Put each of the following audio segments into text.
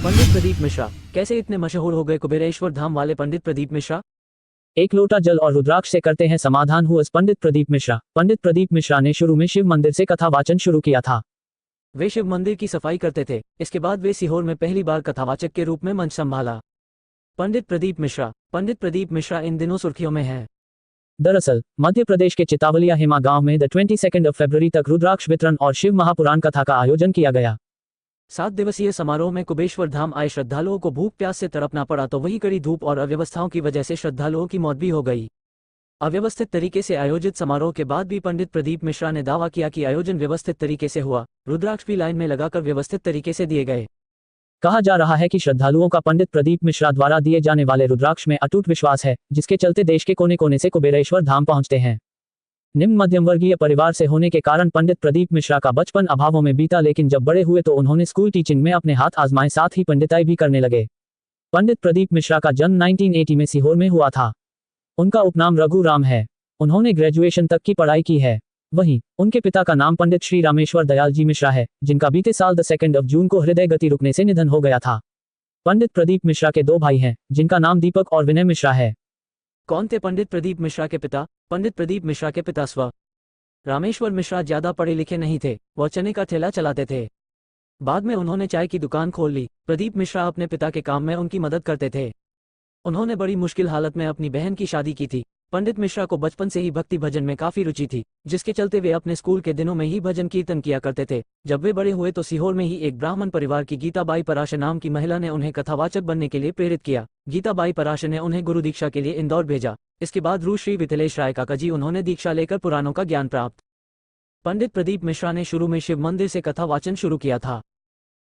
पंडित प्रदीप मिश्रा कैसे इतने मशहूर हो गए कुबेरेश्वर धाम वाले पंडित प्रदीप मिश्रा। एक लोटा जल और रुद्राक्ष से करते हैं समाधान हुआ पंडित प्रदीप मिश्रा। पंडित प्रदीप मिश्रा ने शुरू में शिव मंदिर से कथा वाचन शुरू किया था। वे शिव मंदिर की सफाई करते थे। इसके बाद वे सीहोर में पहली बार कथावाचक के रूप में मंच संभाला। पंडित प्रदीप मिश्रा इन दिनों सुर्खियों में हैं। दरअसल मध्य प्रदेश के चितावलिया हेमा गांव में 22 फरवरी तक रुद्राक्ष वितरण और शिव महापुराण कथा का आयोजन किया गया। 7 दिवसीय समारोह में कुबेश्वर धाम आए श्रद्धालुओं को भूख प्यास से तड़पना पड़ा, तो वही कड़ी धूप और अव्यवस्थाओं की वजह से श्रद्धालुओं की मौत भी हो गई। अव्यवस्थित तरीके से आयोजित समारोह के बाद भी पंडित प्रदीप मिश्रा ने दावा किया कि आयोजन व्यवस्थित तरीके से हुआ। रुद्राक्ष भी लाइन में लगाकर व्यवस्थित तरीके से दिए गए। कहा जा रहा है कि श्रद्धालुओं का पंडित प्रदीप मिश्रा द्वारा दिए जाने वाले रुद्राक्ष में अटूट विश्वास है, जिसके चलते देश के कोने कोने से कुबेरेश्वर धाम पहुंचते हैं। निम्न मध्यम वर्गीय परिवार से होने के कारण पंडित प्रदीप मिश्रा का बचपन अभावों में बीता, लेकिन जब बड़े हुए तो उन्होंने स्कूल टीचिंग में अपने हाथ आजमाए, साथ ही पंडिताई भी करने लगे। पंडित प्रदीप मिश्रा का जन्म 1980 में सीहोर में हुआ था। उनका उपनाम रघु राम है। उन्होंने ग्रेजुएशन तक की पढ़ाई की है। वहीं उनके पिता का नाम पंडित श्री रामेश्वर दयाल जी मिश्रा है, जिनका बीते साल 2 जून को हृदय गति रुकने से निधन हो गया था। पंडित प्रदीप मिश्रा के 2 भाई हैं, जिनका नाम दीपक और विनय मिश्रा है। कौन थे पंडित प्रदीप मिश्रा के पिता? पंडित प्रदीप मिश्रा के पिता स्व रामेश्वर मिश्रा ज्यादा पढ़े लिखे नहीं थे। वह चने का ठेला चलाते थे। बाद में उन्होंने चाय की दुकान खोल ली। प्रदीप मिश्रा अपने पिता के काम में उनकी मदद करते थे। उन्होंने बड़ी मुश्किल हालत में अपनी बहन की शादी की थी। पंडित मिश्रा को बचपन से ही भक्ति भजन में काफी रुचि थी, जिसके चलते वे अपने स्कूल के दिनों में ही भजन कीर्तन किया करते थे। जब वे बड़े हुए तो सीहोर में ही एक ब्राह्मण परिवार की गीताबाई पराशर नाम की महिला ने उन्हें कथावाचक बनने के लिए प्रेरित किया। गीताबाई पराशर ने उन्हें गुरु दीक्षा के लिए इंदौर भेजा। इसके बाद रू श्री विथलेश राय काका जी उन्होंने दीक्षा लेकर पुराणों का ज्ञान प्राप्त। पंडित प्रदीप मिश्रा ने शुरू में शिव मंदिर से कथा वाचन शुरू किया था।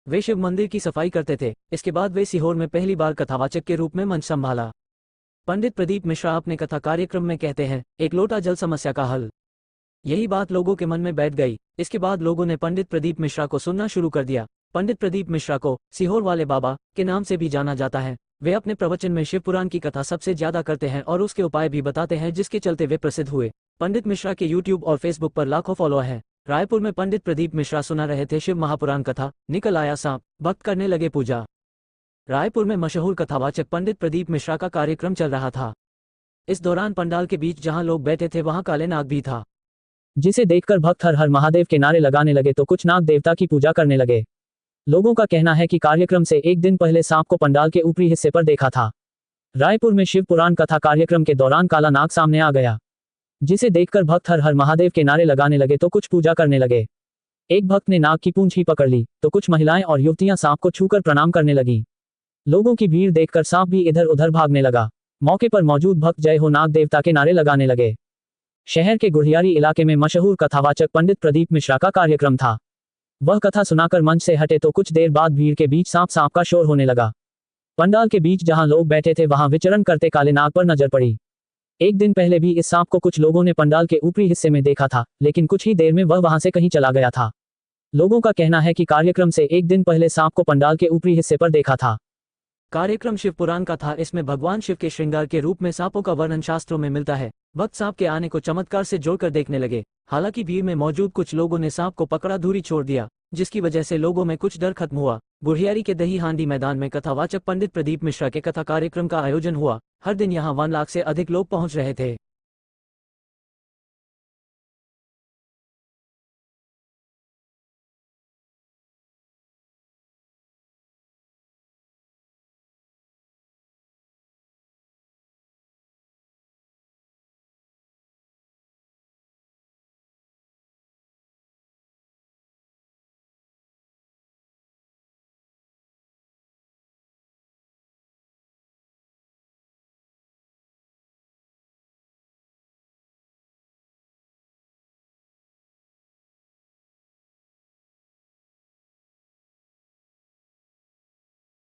वे शिव मंदिर की सफाई करते थे। इसके बाद वे सीहोर में पहली बार कथावाचक के रूप में मंच संभाला। पंडित प्रदीप मिश्रा अपने कथा कार्यक्रम में कहते हैं, एक लोटा जल समस्या का हल। यही बात लोगों के मन में बैठ गई। इसके बाद लोगों ने पंडित प्रदीप मिश्रा को सुनना शुरू कर दिया। पंडित प्रदीप मिश्रा को सीहोर वाले बाबा के नाम से भी जाना जाता है। वे अपने प्रवचन में शिव पुराण की कथा सबसे ज्यादा करते हैं और उसके उपाय भी बताते हैं, जिसके चलते वे प्रसिद्ध हुए। पंडित मिश्रा के यूट्यूब और फेसबुक पर लाखों फॉलोअर हैं। रायपुर में पंडित प्रदीप मिश्रा सुना रहे थे शिव महापुराण कथा। निकल आया सांप, भक्त करने लगे पूजा। रायपुर में मशहूर कथावाचक पंडित प्रदीप मिश्रा का कार्यक्रम चल रहा था। इस दौरान पंडाल के बीच जहां लोग बैठे थे वहां काले नाग भी था, जिसे देखकर भक्त हर हर महादेव के नारे लगाने लगे तो कुछ नाग देवता की पूजा करने लगे। लोगों का कहना है कि कार्यक्रम से एक दिन पहले सांप को पंडाल के ऊपरी हिस्से पर देखा था। रायपुर में शिव पुराण कथा कार्यक्रम के दौरान काला नाग सामने आ गया, जिसे देखकर भक्त हर हर महादेव के नारे लगाने लगे तो कुछ पूजा करने लगे। एक भक्त ने नाग की पूंछ ही पकड़ ली तो कुछ महिलाएं और युवतियां सांप को छूकर प्रणाम करने लगी। लोगों की भीड़ देखकर सांप भी इधर उधर भागने लगा। मौके पर मौजूद भक्त जय हो नाग देवता के नारे लगाने लगे। शहर के गुढ़ियारी इलाके में मशहूर कथावाचक पंडित प्रदीप मिश्रा का कार्यक्रम था। वह कथा सुनाकर मंच से हटे तो कुछ देर बाद भीड़ के बीच सांप सांप का शोर होने लगा। पंडाल के बीच जहां लोग बैठे थे वहां विचरण करते काले नाग पर नजर पड़ी। एक दिन पहले भी इस सांप को कुछ लोगों ने पंडाल के ऊपरी हिस्से में देखा था, लेकिन कुछ ही देर में वह वहां से कहीं चला गया था। लोगों का कहना है कि कार्यक्रम से एक दिन पहले सांप को पंडाल के ऊपरी हिस्से पर देखा था। कार्यक्रम शिव पुराण का था। इसमें भगवान शिव के श्रृंगार के रूप में सांपों का वर्णन शास्त्रों में मिलता है। भक्त सांप के आने को चमत्कार से जोड़कर देखने लगे। हालांकि भीड़ में मौजूद कुछ लोगों ने सांप को पकड़ा दूरी छोड़ दिया, जिसकी वजह से लोगों में कुछ डर खत्म हुआ। गुढ़ियारी के दही हांडी मैदान में कथावाचक पंडित प्रदीप मिश्रा के कथा कार्यक्रम का आयोजन हुआ। हर दिन यहां 1 लाख से अधिक लोग पहुंच रहे थे।